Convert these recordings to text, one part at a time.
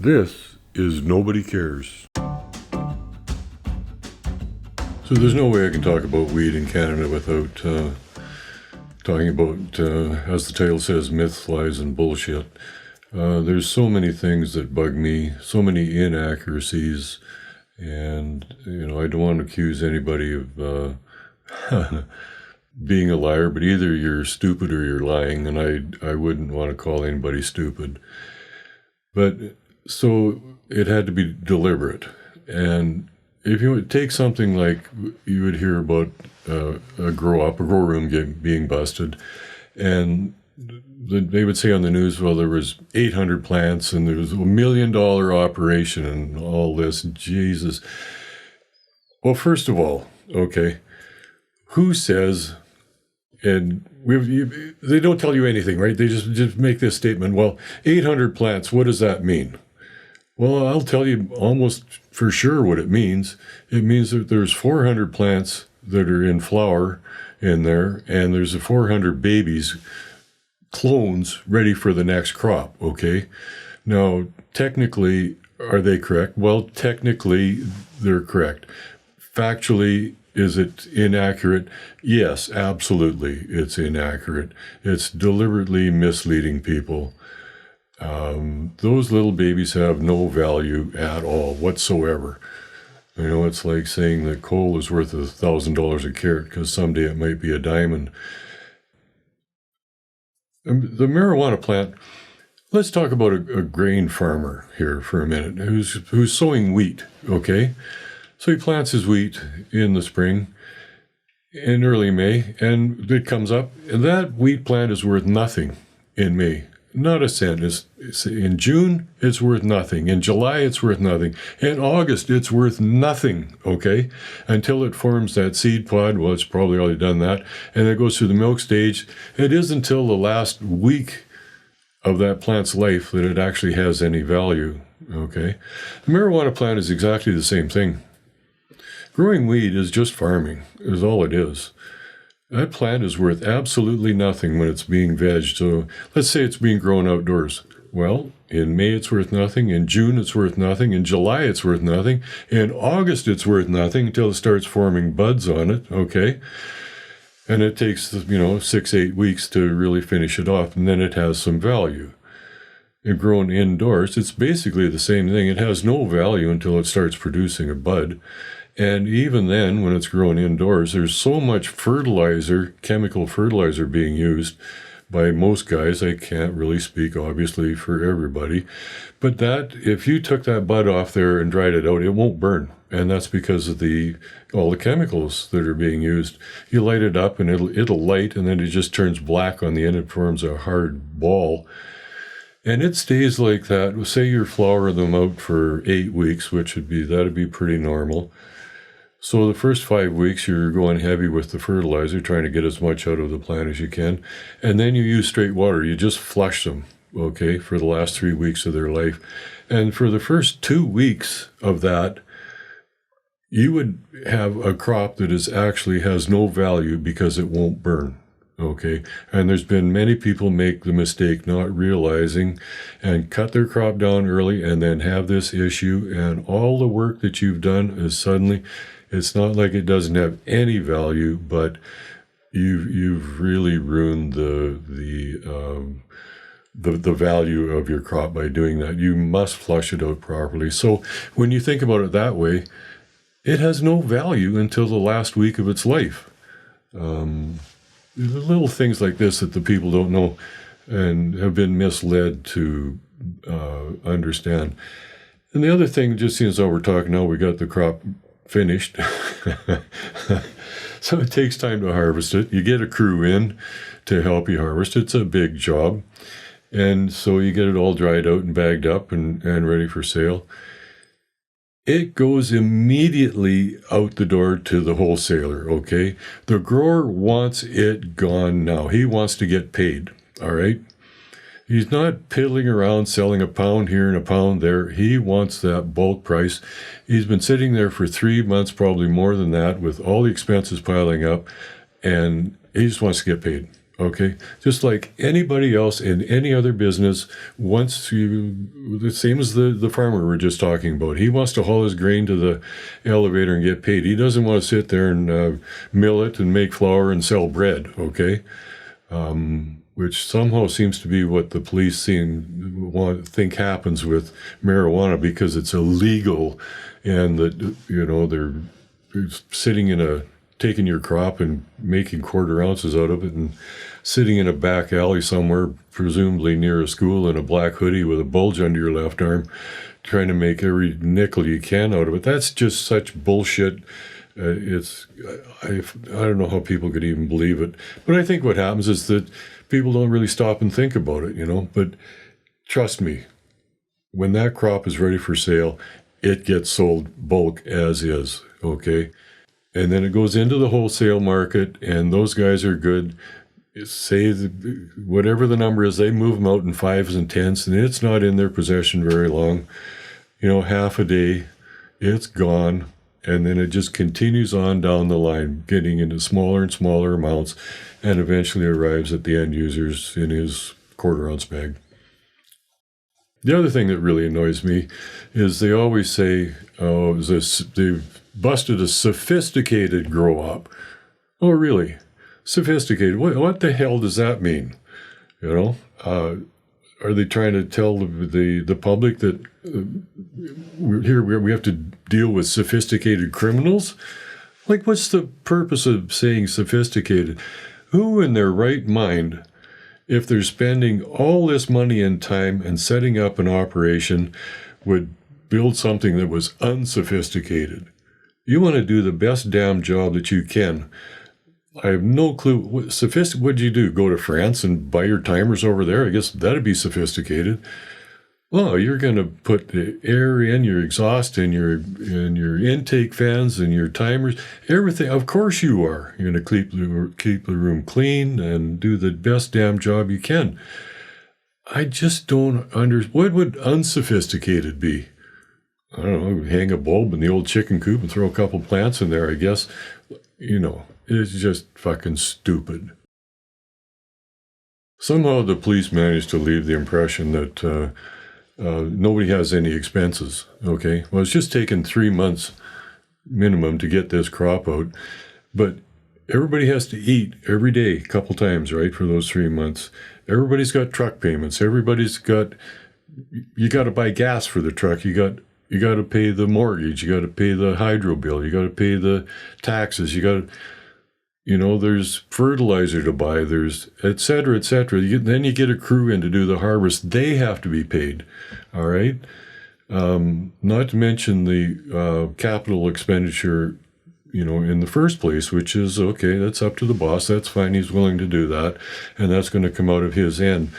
This is Nobody Cares. So there's no way I can talk about weed in Canada without talking about, as the title says, myths, lies, and bullshit. There's so many things that bug me, so many inaccuracies, and, I don't want to accuse anybody of being a liar, but either you're stupid or you're lying, and I wouldn't want to call anybody stupid. But so it had to be deliberate. And if you would take something like you would hear about a grow room being busted, and they would say on the news, well, there was 800 plants and there was $1 million operation and all this. Jesus. Well, first of all, okay, who says, and they don't tell you anything, right? They just make this statement, well, 800 plants, what does that mean? Well, I'll tell you almost for sure what it means. It means that there's 400 plants that are in flower in there, and there's 400 babies, clones, ready for the next crop, okay? Now, technically, are they correct? Well, technically, they're correct. Factually, is it inaccurate? Yes, absolutely, it's inaccurate. It's deliberately misleading people. Those little babies have no value at all whatsoever. It's like saying that coal is worth $1,000 a carat because someday it might be a diamond. The marijuana plant, let's talk about a grain farmer here for a minute who's sowing wheat, okay? So he plants his wheat in the spring, in early May, and it comes up, and that wheat plant is worth nothing in May. Not a cent. In June, it's worth nothing. In July, it's worth nothing. In August, it's worth nothing, okay? Until it forms that seed pod. Well, it's probably already done that. And it goes through the milk stage. It isn't until the last week of that plant's life that it actually has any value, okay? The marijuana plant is exactly the same thing. Growing weed is just farming, is all it is. That plant is worth absolutely nothing when it's being vegged. So let's say it's being grown outdoors. Well, in May it's worth nothing. In June it's worth nothing. In July it's worth nothing. In August it's worth nothing until it starts forming buds on it, okay? And it takes, 6-8 weeks to really finish it off, and then it has some value. And grown indoors, it's basically the same thing. It has no value until it starts producing a bud. And even then, when it's grown indoors, there's so much chemical fertilizer being used by most guys. I can't really speak, obviously, for everybody. But if you took that bud off there and dried it out, it won't burn. And that's because of all the chemicals that are being used. You light it up and it'll light, and then it just turns black on the end. It forms a hard ball. And it stays like that. Say you're flowering them out for 8 weeks, that'd be pretty normal. So the first 5 weeks, you're going heavy with the fertilizer, trying to get as much out of the plant as you can. And then you use straight water. You just flush them, okay, for the last 3 weeks of their life. And for the first 2 weeks of that, you would have a crop that actually has no value because it won't burn. Okay, and there's been many people make the mistake not realizing and cut their crop down early and then have this issue, and all the work that you've done is suddenly, it's not like it doesn't have any value, but you've really ruined the value of your crop by doing that. You must flush it out properly. So when you think about it that way, it has no value until the last week of its life. Little things like this that the people don't know and have been misled to understand. And the other thing, just seeing as how we're talking now, we got the crop finished. So it takes time to harvest it. You get a crew in to help you harvest. It's a big job. And so you get it all dried out and bagged up and ready for sale. It goes immediately out the door to the wholesaler, okay? The grower wants it gone now. He wants to get paid, all right? He's not piddling around selling a pound here and a pound there. He wants that bulk price. He's been sitting there for 3 months, probably more than that, with all the expenses piling up, and he just wants to get paid, Okay, just like anybody else in any other business, the same as the farmer we're just talking about, he wants to haul his grain to the elevator and get paid. He doesn't want to sit there and mill it and make flour and sell bread. Okay, which somehow seems to be what the police think happens with marijuana because it's illegal, and that they're sitting taking your crop and making quarter ounces out of it and sitting in a back alley somewhere, presumably near a school, in a black hoodie with a bulge under your left arm, trying to make every nickel you can out of it. That's just such bullshit. I don't know how people could even believe it. But I think what happens is that people don't really stop and think about it, But trust me, when that crop is ready for sale, it gets sold bulk as is, okay? And then it goes into the wholesale market, and those guys are good. Whatever the number is, they move them out in 5s and 10s, and it's not in their possession very long. Half a day, it's gone, and then it just continues on down the line, getting into smaller and smaller amounts, and eventually arrives at the end users in his quarter-ounce bag. The other thing that really annoys me is they always say, they've busted a sophisticated grow-up. Oh, really? Sophisticated? What the hell does that mean? Are they trying to tell the public that we have to deal with sophisticated criminals? Like, what's the purpose of saying sophisticated? Who in their right mind, if they're spending all this money and time and setting up an operation, would build something that was unsophisticated? You want to do the best damn job that you can. I have no clue. What'd you do? Go to France and buy your timers over there? I guess that'd be sophisticated. Well, you're going to put the air in, your exhaust, and your intake fans and your timers, everything. Of course you are. You're going to keep the room clean and do the best damn job you can. I just don't understand. What would unsophisticated be? I don't know, hang a bulb in the old chicken coop and throw a couple plants in there, I guess. It's just fucking stupid. Somehow the police managed to leave the impression that nobody has any expenses, okay? Well, it's just taken 3 months minimum to get this crop out, but everybody has to eat every day, a couple times, right, for those 3 months. Everybody's got truck payments. You got to buy gas for the truck. You got to pay the mortgage. You got to pay the hydro bill. You got to pay the taxes. There's fertilizer to buy. There's et cetera, et cetera. Then you get a crew in to do the harvest. They have to be paid. All right. Not to mention the capital expenditure, in the first place, which is, okay, that's up to the boss. That's fine. He's willing to do that. And that's going to come out of his end.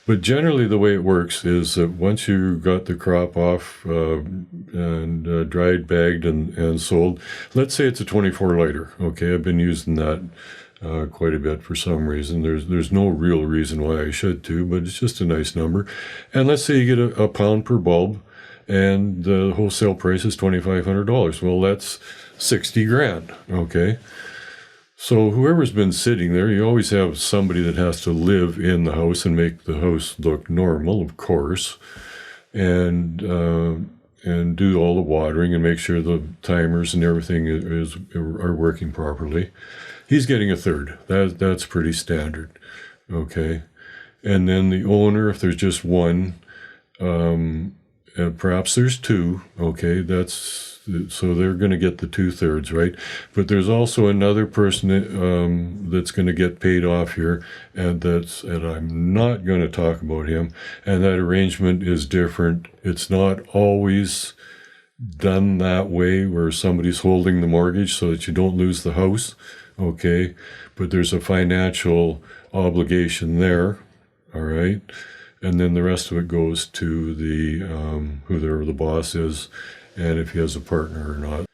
But generally, the way it works is that once you got the crop off and dried, bagged, and sold, let's say it's a 24 liter. Okay, I've been using that quite a bit for some reason. There's no real reason why I should too, but it's just a nice number. And let's say you get a pound per bulb, and the wholesale price is $2,500. Well, that's 60 grand. Okay. So whoever's been sitting there, you always have somebody that has to live in the house and make the house look normal, of course, and do all the watering and make sure the timers and everything are working properly. He's getting a third. That's pretty standard, okay. And then the owner, if there's just one, and perhaps there's two, okay, so they're going to get the 2/3, right? But there's also another person that's going to get paid off here, and I'm not going to talk about him. And that arrangement is different. It's not always done that way, where somebody's holding the mortgage so that you don't lose the house, okay? But there's a financial obligation there, all right? And then the rest of it goes to whoever the boss is, and if he has a partner or not.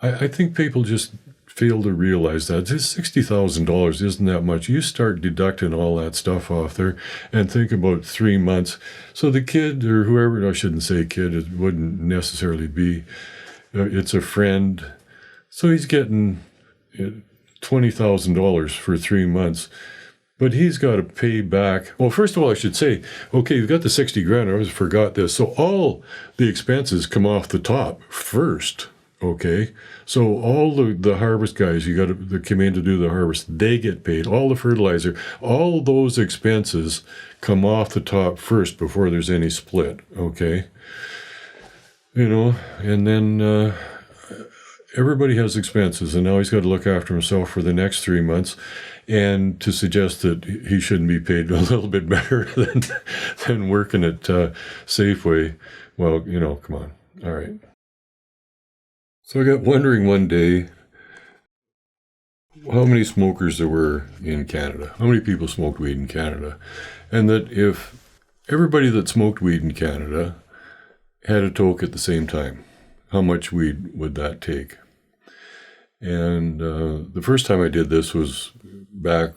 I think people just fail to realize that. Just $60,000 isn't that much. You start deducting all that stuff off there and think about 3 months. So the kid, or whoever, I shouldn't say kid, it wouldn't necessarily be, it's a friend. So he's getting $20,000 for 3 months. But he's got to pay back. Well, first of all, I should say, okay, you've got the 60 grand. I always forgot this. So all the expenses come off the top first. Okay. So all the harvest guys, that come in to do the harvest, they get paid. All the fertilizer, all those expenses come off the top first before there's any split. Okay. And then, everybody has expenses, and now he's got to look after himself for the next 3 months. And to suggest that he shouldn't be paid a little bit better than working at Safeway, well, come on. All right. So I got wondering one day how many smokers there were in Canada, how many people smoked weed in Canada, and that if everybody that smoked weed in Canada had a toke at the same time, how much weed would that take? And the first time I did this was back,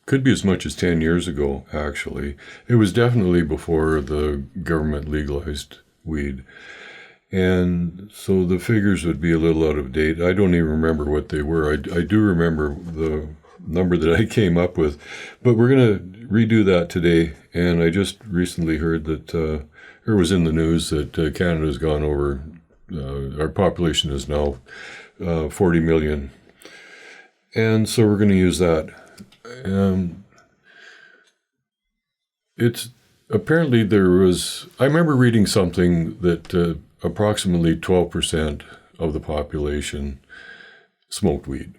could be as much as 10 years ago, actually. It was definitely before the government legalized weed. And so the figures would be a little out of date. I don't even remember what they were. I do remember the number that I came up with. But we're going to redo that today. And I just recently heard that, it was in the news that Canada has gone over, our population is now 40 million. And so we're going to use that. It's apparently I remember reading something that approximately 12% of the population smoked weed.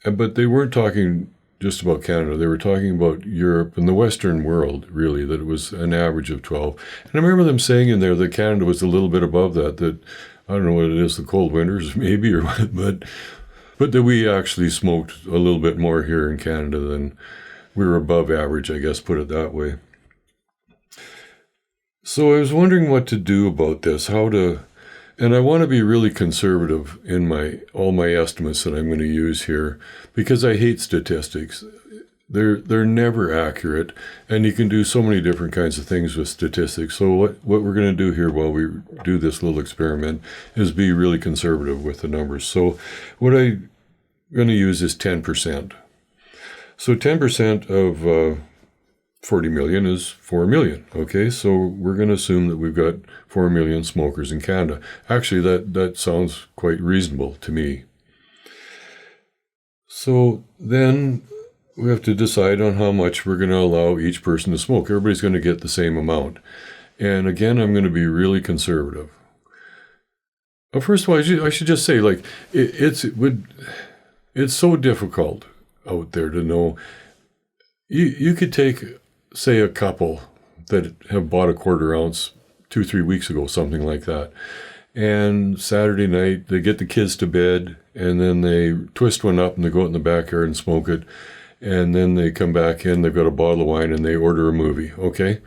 But they weren't talking just about Canada. They were talking about Europe and the Western world, really, that it was an average of 12. And I remember them saying in there that Canada was a little bit above that I don't know what it is, the cold winters maybe, or what, but that we actually smoked a little bit more here in Canada than we were above average, I guess, put it that way. So I was wondering what to do about this, and I want to be really conservative in all my estimates that I'm going to use here, because I hate statistics. They're never accurate, and you can do so many different kinds of things with statistics. So what we're going to do here while we do this little experiment is be really conservative with the numbers. So what I'm going to use is 10%. So 10% of 40 million is 4 million. Okay, so we're going to assume that we've got 4 million smokers in Canada. Actually, that sounds quite reasonable to me. So then we have to decide on how much we're going to allow each person to smoke. Everybody's going to get the same amount. And again, I'm going to be really conservative. But first of all, I should just say, like, it's so difficult out there to know. You could take, say, a couple that have bought a quarter ounce 2-3 weeks ago, something like that. And Saturday night, they get the kids to bed, and then they twist one up and they go out in the backyard and smoke it. And then they come back in, they've got a bottle of wine, and they order a movie, okay?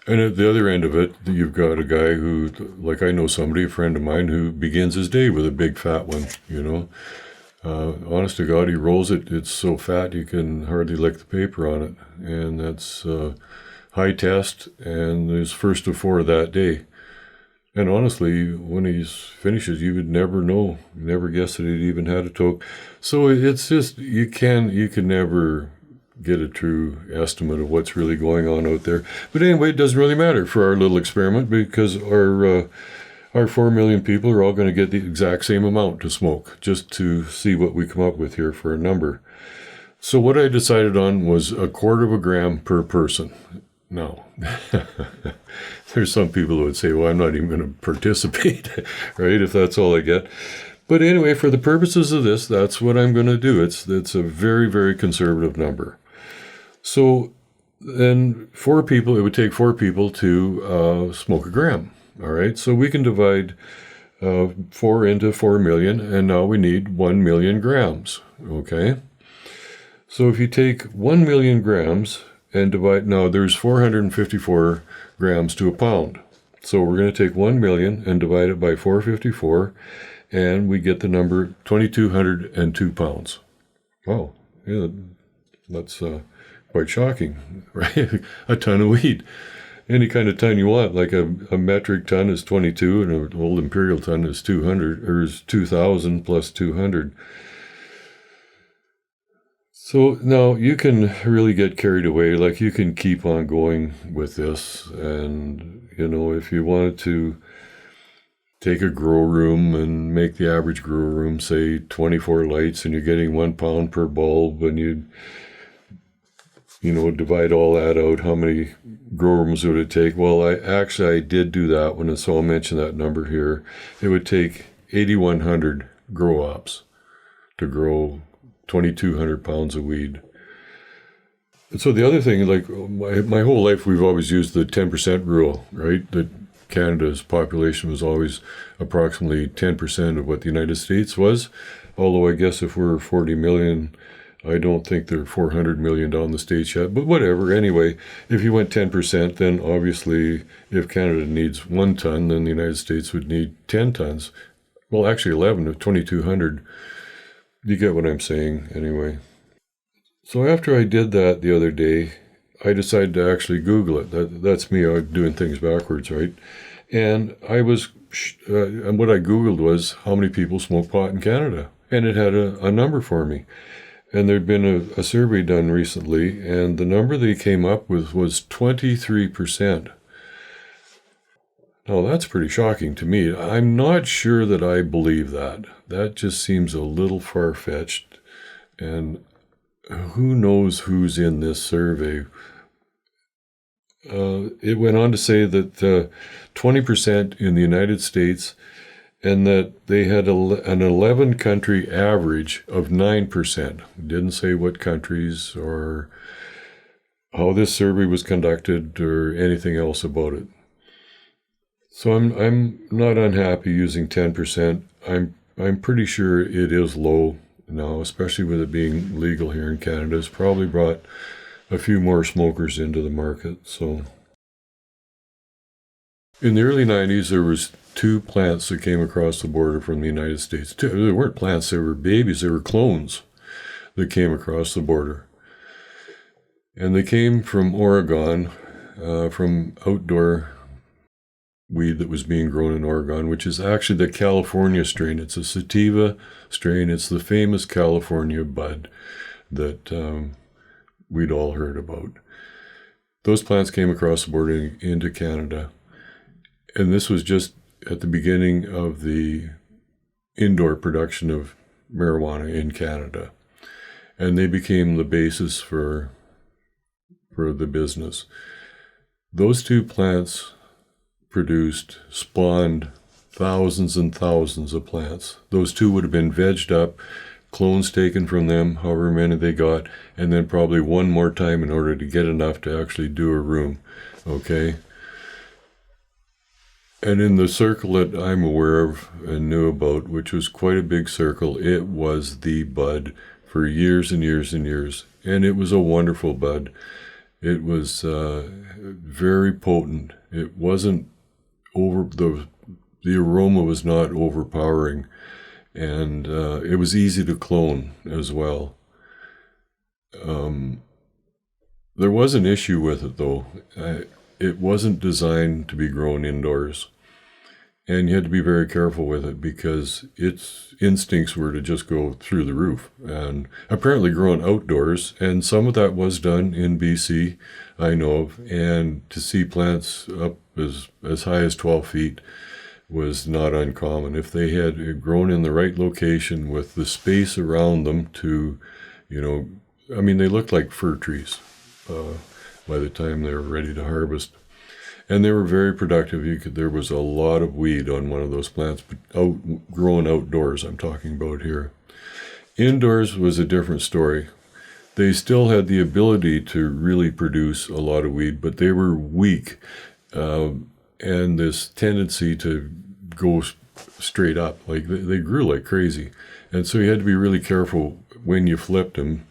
And at the other end of it, you've got a guy who, like I know somebody, a friend of mine, who begins his day with a big fat one, honest to God, he rolls it. It's so fat you can hardly lick the paper on it. And that's high test, and his first of 4 that day. And honestly, when he finishes, you would never know, never guess that he'd even had a toke. So it's just, you can never get a true estimate of what's really going on out there. But anyway, it doesn't really matter for our little experiment, because our 4 million people are all going to get the exact same amount to smoke, just to see what we come up with here for a number. So what I decided on was 1/4 gram per person. Now, there's some people who would say, well, I'm not even going to participate, right, if that's all I get. But anyway, for the purposes of this, that's what I'm going to do. It's a very, very conservative number. So then it would take 4 people to smoke a gram. All right, so we can divide 4 into 4 million, and now we need 1 million grams, okay? So if you take 1 million grams and divide, now there's 454 grams to a pound. So we're going to take 1 million and divide it by 454, and we get the number 2,202 pounds. Wow, yeah, that's quite shocking, right? A ton of weed. Any kind of ton you want, like a metric ton is 22, and an old imperial ton is 200, or is 2,000 plus 200. So now you can really get carried away. Like you can keep on going with this. And, if you wanted to take a grow room and make the average grow room, say 24 lights, and you're getting 1 pound per bulb, and divide all that out, how many grow rooms would it take? Well, I did do that one, and so I'll mention that number here. It would take 8,100 grow ops to grow 2,200 pounds of weed. And so the other thing, like my whole life, we've always used the 10% rule, right? That Canada's population was always approximately 10% of what the United States was. Although I guess if we're 40 million, I don't think they're 400 million down the States yet, but whatever. Anyway, if you went 10%, then obviously if Canada needs 1 ton, then the United States would need 10 tons. Well, actually 11 of 2,200. You get what I'm saying, anyway. So after I did that the other day, I decided to actually Google it. That's me doing things backwards, right? And and what I Googled was how many people smoke pot in Canada. And it had a number for me. And there'd been a survey done recently, and the number they came up with was 23%. Now, that's pretty shocking to me. I'm not sure that I believe that. That just seems a little far-fetched. And who knows who's in this survey? It went on to say that 20% in the United States, and that they had an 11-country average of 9%. It didn't say what countries or how this survey was conducted or anything else about it. So I'm not unhappy using 10%. I'm pretty sure it is low now, especially with it being legal here in Canada. It's probably brought a few more smokers into the market. So in the early 90s, there was 2 plants that came across the border from the United States. They weren't plants, they were babies, they were clones that came across the border. And they came from Oregon, from outdoor weed that was being grown in Oregon, which is actually the California strain. It's a sativa strain. It's the famous California bud that we'd all heard about. Those plants came across the border into Canada. And this was just at the beginning of the indoor production of marijuana in Canada. And they became the basis for the business. Those 2 plants spawned thousands and thousands of plants. Those 2 would have been vegged up, clones taken from them, however many they got, and then probably 1 more time in order to get enough to actually do a room, okay? And in the circle that I'm aware of and knew about, which was quite a big circle, it was the bud for years and years and years. And it was a wonderful bud. It was very potent. It wasn't the aroma was not overpowering. And it was easy to clone as well. There was an issue with it, though. It wasn't designed to be grown indoors. And you had to be very careful with it because its instincts were to just go through the roof. And apparently grown outdoors, and some of that was done in BC, I know of. And to see plants up as high as 12 feet was not uncommon. If they had grown in the right location with the space around them to, they looked like fir trees by the time they were ready to harvest. And they were very productive. There was a lot of weed on one of those plants, grown outdoors I'm talking about here. Indoors was a different story. They still had the ability to really produce a lot of weed, but they were weak. And this tendency to go straight up, like they grew like crazy. And so you had to be really careful when you flipped them.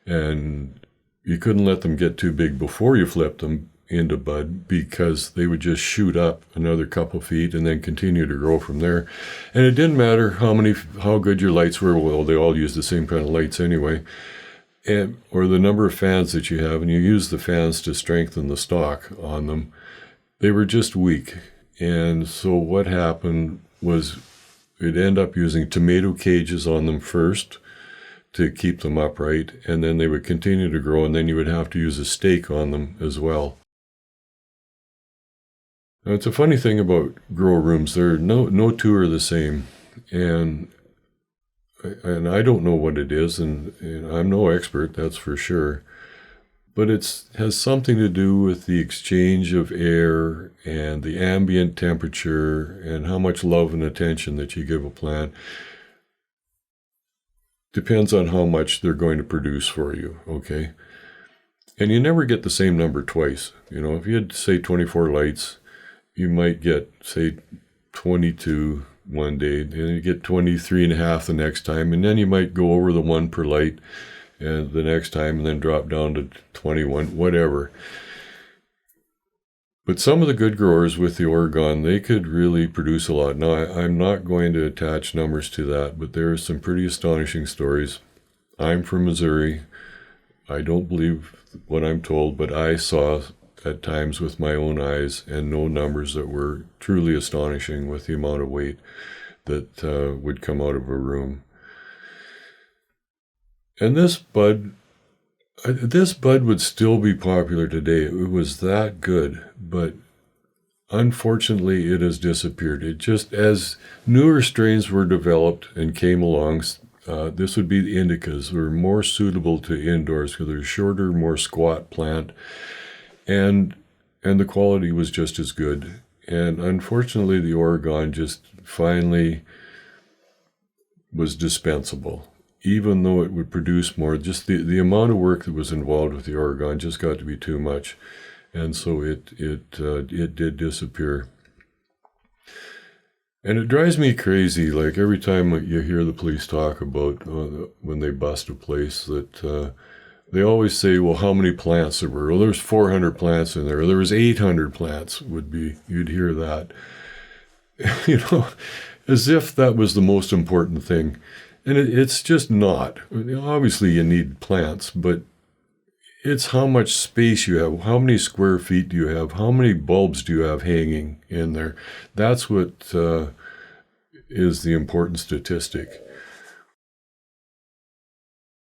And you couldn't let them get too big before you flipped them into bud because they would just shoot up another couple feet and then continue to grow from there. And it didn't matter how good your lights were. Well, they all use the same kind of lights anyway, or the number of fans that you have, and you use the fans to strengthen the stalk on them. They were just weak. And so what happened was we'd end up using tomato cages on them first to keep them upright, and then they would continue to grow, and then you would have to use a stake on them as well. Now, it's a funny thing about grow rooms. No two are the same, and I don't know what it is, and I'm no expert, that's for sure. But it has something to do with the exchange of air and the ambient temperature and how much love and attention that you give a plant. Depends on how much they're going to produce for you, okay? And you never get the same number twice. If you had, say, 24 lights, you might get, say, 22 one day, and you get 23 and a half the next time, and then you might go over the 1 per light and the next time, and then drop down to 21, whatever. But some of the good growers with the Oregon, they could really produce a lot. Now, I'm not going to attach numbers to that, but there are some pretty astonishing stories. I'm from Missouri. I don't believe what I'm told, but I saw at times with my own eyes and know numbers that were truly astonishing with the amount of weight that would come out of a room. And this bud would still be popular today. It was that good, but unfortunately it has disappeared. It just, as newer strains were developed and came along, this would be the indicas. They're more suitable to indoors because they're shorter, more squat plant, and the quality was just as good. And unfortunately, the Oregon just finally was dispensable. Even though it would produce more, just the amount of work that was involved with the Oregon just got to be too much. And so it did disappear. And it drives me crazy, like every time you hear the police talk about when they bust a place, that they always say, well, how many plants there were? Well, there's 400 plants in there. Or there was 800 plants, you'd hear that. As if that was the most important thing. And it's just not. Obviously, you need plants, but it's how much space you have. How many square feet do you have? How many bulbs do you have hanging in there? That's what is the important statistic.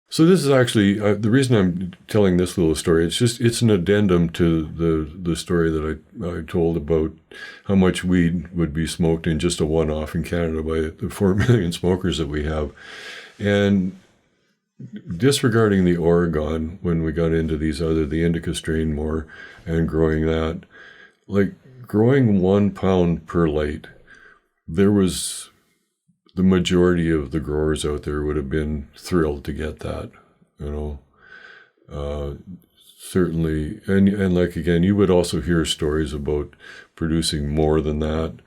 So this is actually, the reason I'm telling this little story, it's an addendum to the story that I told about how much weed would be smoked in just a one-off in Canada by the 4 million smokers that we have. And disregarding the Oregon, when we got into the indica strain more and growing that, like growing 1 pound per light, there was... the majority of the growers out there would have been thrilled to get that, certainly. And like, again, you would also hear stories about producing more than that.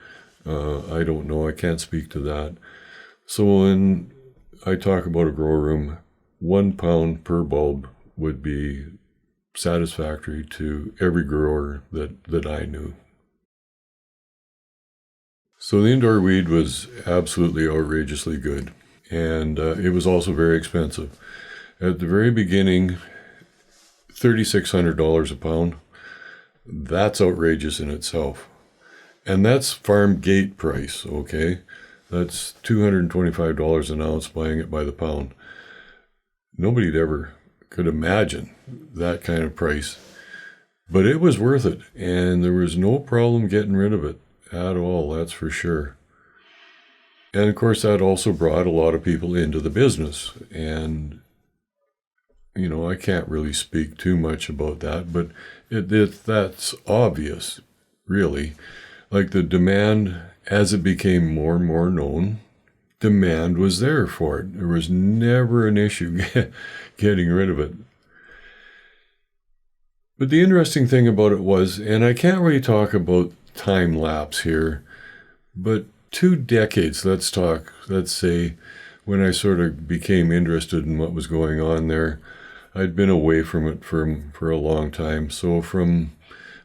I don't know. I can't speak to that. So when I talk about a grow room, 1 pound per bulb would be satisfactory to every grower that I knew. So the indoor weed was absolutely outrageously good, and it was also very expensive. At the very beginning, $3,600 a pound, that's outrageous in itself. And that's farm gate price, okay? That's $225 an ounce buying it by the pound. Nobody ever could imagine that kind of price. But it was worth it, and there was no problem getting rid of it at all, that's for sure. And of course, that also brought a lot of people into the business. And, I can't really speak too much about that, but that's obvious, really. Like the demand, as it became more and more known, demand was there for it. There was never an issue getting rid of it. But the interesting thing about it was, and I can't really talk about time lapse here, but 2 decades, let's say, when I sort of became interested in what was going on there. I'd been away from it for a long time. So from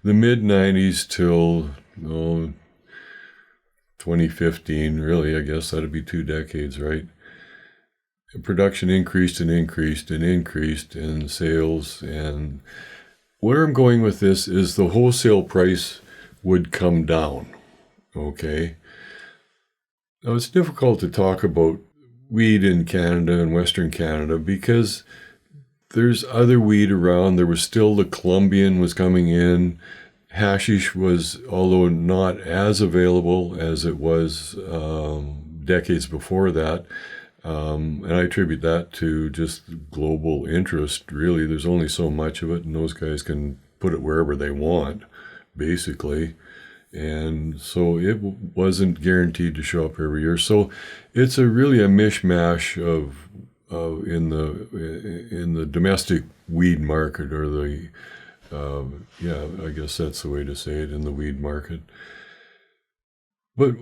the mid-90s till 2015, really, I guess that'd be 2 decades, right? Production increased and increased and increased, and sales. And where I'm going with this is the wholesale price would come down, okay? Now, it's difficult to talk about weed in Canada and Western Canada because there's other weed around. There was still the Colombian was coming in. Hashish was, although not as available as it was decades before that. And I attribute that to just global interest, really. There's only so much of it, and those guys can put it wherever they want, basically. And so it wasn't guaranteed to show up every year. So it's really a mishmash of in the domestic weed market, or the I guess that's the way to say it, in the weed market. But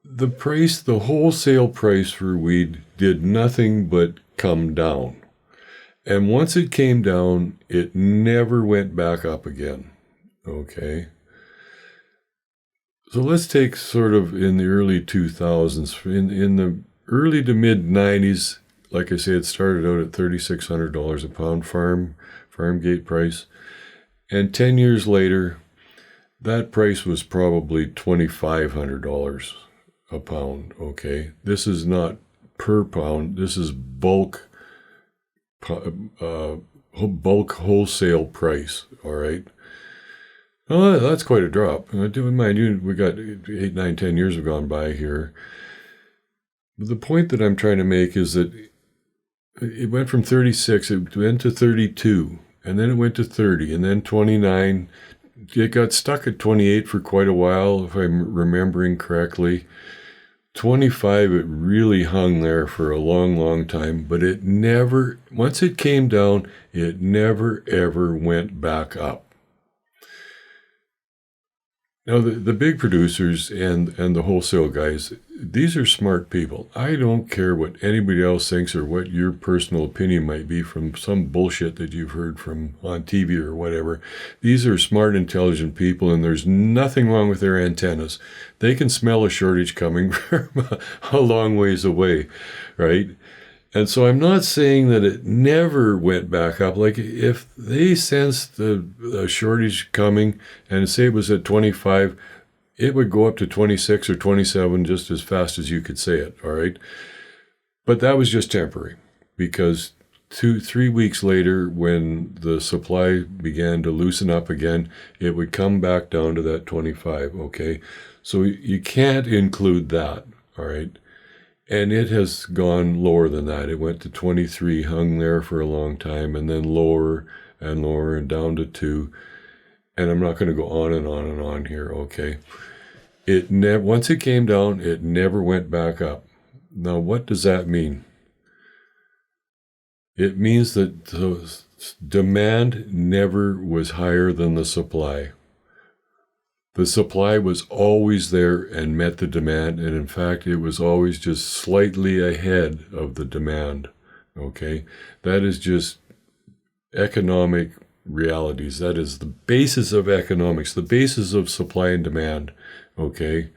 the wholesale price for weed did nothing but come down. And once it came down, it never went back up again. Okay. So let's take sort of in the early 2000s, in the early to mid 90s, like I say, it started out at $3,600 a pound farm gate price. And 10 years later, that price was probably $2,500 a pound, okay? This is not per pound. This is bulk wholesale price, all right? Oh, that's quite a drop. Mind you, we got 8, 9, 10 years have gone by here. But the point that I'm trying to make is that it went from 36, it went to 32, and then it went to 30, and then 29. It got stuck at 28 for quite a while, if I'm remembering correctly. 25, it really hung there for a long, long time, but it never, once it came down, it never, ever went back up. Now, the big producers and the wholesale guys, these are smart people. I don't care what anybody else thinks or what your personal opinion might be from some bullshit that you've heard from on TV or whatever. These are smart, intelligent people, and there's nothing wrong with their antennas. They can smell a shortage coming from a long ways away, right? And so I'm not saying that it never went back up. Like, if they sensed a shortage coming and say it was at 25, it would go up to 26 or 27 just as fast as you could say it, all right? But that was just temporary, because 2-3 weeks later, when the supply began to loosen up again, it would come back down to that 25, okay? So you can't include that, all right? And it has gone lower than that. It went to 23, hung there for a long time, and then lower and lower and down to 2. And I'm not going to go on and on and on here, okay? Once it came down, it never went back up. Now, what does that mean? It means that the demand never was higher than the supply. The supply was always there and met the demand, and in fact, it was always just slightly ahead of the demand, okay? That is just economic realities. That is the basis of economics, the basis of supply and demand, okay?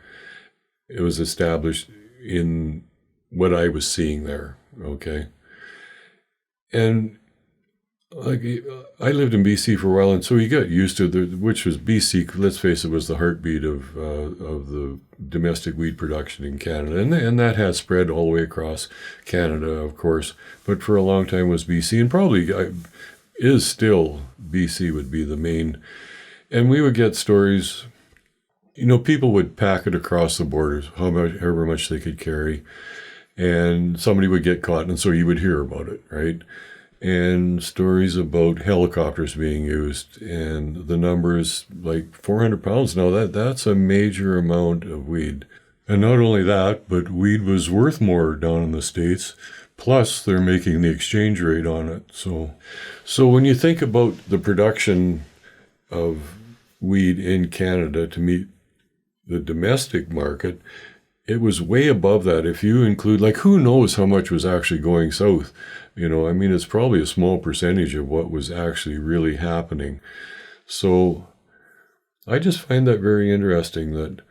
It was established in what I was seeing there, okay? And like, I lived in BC for a while, and so you got used to which was BC. Let's face it, was the heartbeat of the domestic weed production in Canada, and that has spread all the way across Canada, of course. But for a long time was BC, and probably is still BC would be the main. And we would get stories. People would pack it across the borders, however much they could carry, and somebody would get caught, and so you would hear about it, right? And stories about helicopters being used, and the numbers like 400 pounds. Now that's a major amount of weed. And not only that, but weed was worth more down in the States. Plus, they're making the exchange rate on it. So when you think about the production of weed in Canada to meet the domestic market, it was way above that. If you include, like, who knows how much was actually going south? It's probably a small percentage of what was actually really happening. So I just find that very interesting that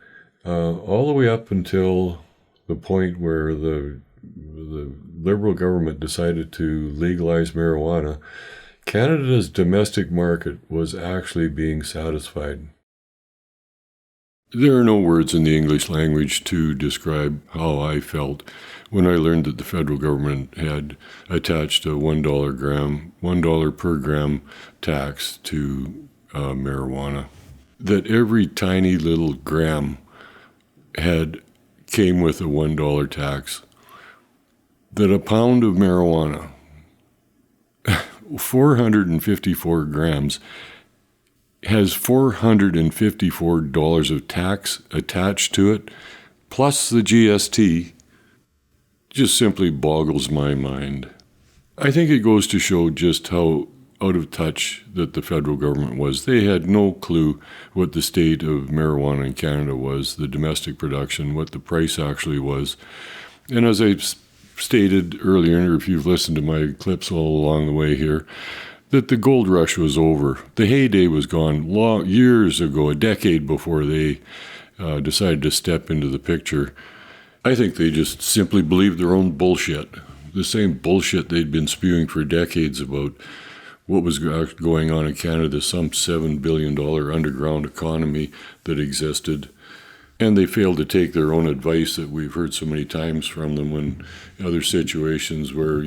all the way up until the point where the Liberal government decided to legalize marijuana, Canada's domestic market was actually being satisfied. There are no words in the English language to describe how I felt when I learned that the federal government had attached a $1 per gram tax to marijuana. That every tiny little gram came with a $1 tax. That a pound of marijuana, 454 grams, has $454 of tax attached to it, plus the GST, just simply boggles my mind. I think it goes to show just how out of touch that the federal government was. They had no clue what the state of marijuana in Canada was, the domestic production, what the price actually was. And as I stated earlier, if you've listened to my clips all along the way here, that the gold rush was over. The heyday was gone years ago, a decade before they decided to step into the picture. I think they just simply believed their own bullshit, the same bullshit they'd been spewing for decades about what was going on in Canada, some $7 billion underground economy that existed. And they failed to take their own advice that we've heard so many times from them when other situations where,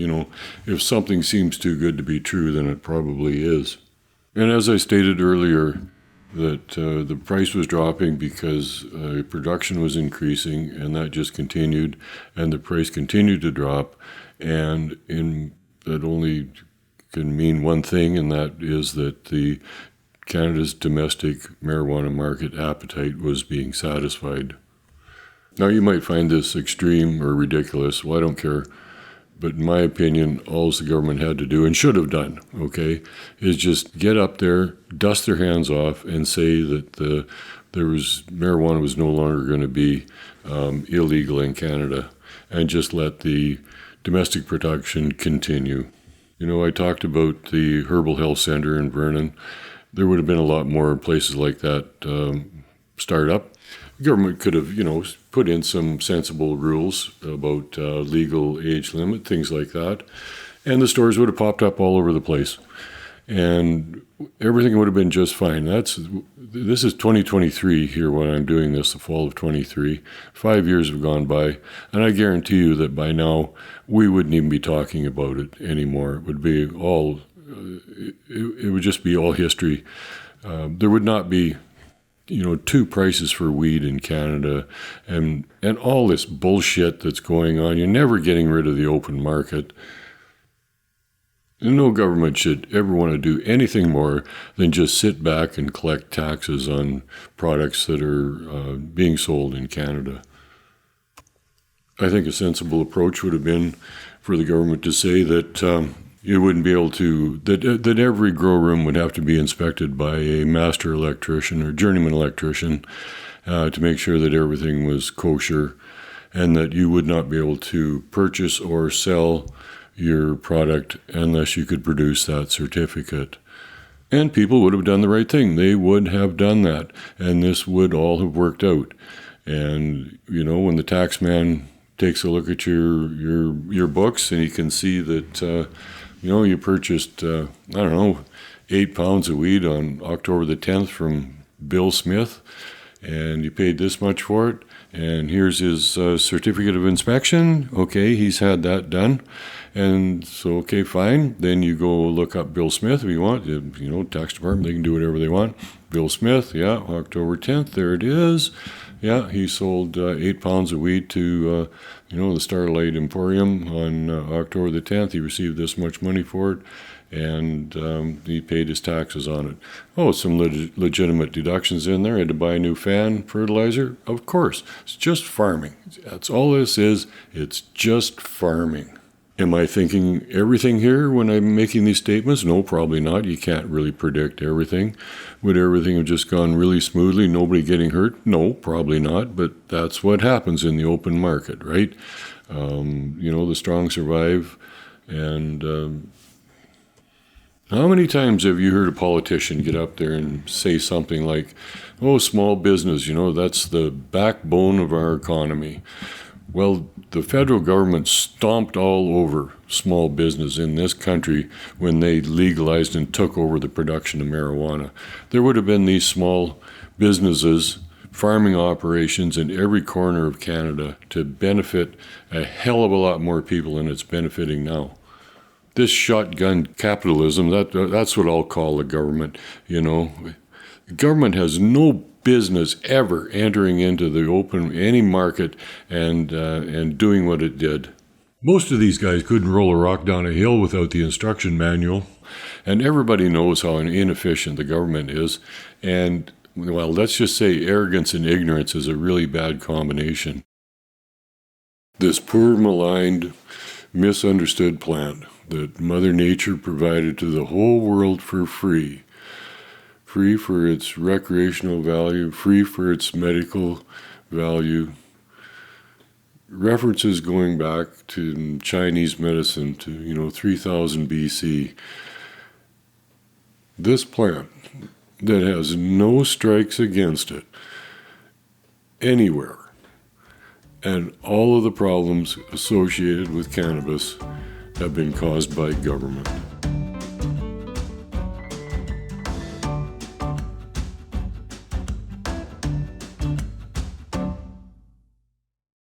if something seems too good to be true, then it probably is. And as I stated earlier, that the price was dropping because production was increasing, and that just continued, and the price continued to drop, and that only can mean one thing, and that is that Canada's domestic marijuana market appetite was being satisfied. Now, you might find this extreme or ridiculous. Well, I don't care. But in my opinion, all the government had to do and should have done, is just get up there, dust their hands off, and say that marijuana was no longer going to be illegal in Canada, and just let the domestic production continue. I talked about the Herbal Health Center in Vernon. There would have been a lot more places like that start up. The government could have, put in some sensible rules about legal age limit, things like that. And the stores would have popped up all over the place. And everything would have been just fine. This is 2023 here when I'm doing this, the fall of 23. 5 years have gone by, and I guarantee you that by now we wouldn't even be talking about it anymore. It would be all, it would just be all history. There would not be, two prices for weed in Canada, and all this bullshit that's going on. You're never getting rid of the open market. No government should ever want to do anything more than just sit back and collect taxes on products that are being sold in Canada. I think a sensible approach would have been for the government to say that you wouldn't be able to, that every grow room would have to be inspected by a master electrician or journeyman electrician to make sure that everything was kosher, and that you would not be able to purchase or sell your product unless you could produce that certificate. And people would have done the right thing. They would have done that, and this would all have worked out. And, when the tax man takes a look at your books and he can see that, you purchased, 8 pounds of weed on October the 10th from Bill Smith, and you paid this much for it, and here's his certificate of inspection. Okay, he's had that done. And so, okay, fine. Then you go look up Bill Smith if you want. Tax department, they can do whatever they want. Bill Smith, yeah, October 10th, there it is. Yeah, he sold 8 pounds of weed to, the Starlight Emporium on October the 10th. He received this much money for it, and he paid his taxes on it. Oh, some legitimate deductions in there. Had to buy a new fan fertilizer? Of course. It's just farming. That's all this is. It's just farming. Am I thinking everything here when I'm making these statements? No, probably not. You can't really predict everything. Would everything have just gone really smoothly, nobody getting hurt? No, probably not. But that's what happens in the open market, right? The strong survive. And how many times have you heard a politician get up there and say something like, oh, small business, that's the backbone of our economy? Well, the federal government stomped all over small business in this country when they legalized and took over the production of marijuana. There would have been these small businesses farming operations in every corner of Canada to benefit a hell of a lot more people than it's benefiting now. This shotgun capitalism, that's what I'll call the government, you know. The government has no business ever entering into the any market and doing what it did. Most of these guys couldn't roll a rock down a hill without the instruction manual, and everybody knows how inefficient the government is, and, well, let's just say arrogance and ignorance is a really bad combination. This poor, maligned, misunderstood plant that Mother Nature provided to the whole world for free for its recreational value, free for its medical value, references going back to Chinese medicine to 3000 BC. This plant that has no strikes against it anywhere, and all of the problems associated with cannabis have been caused by government.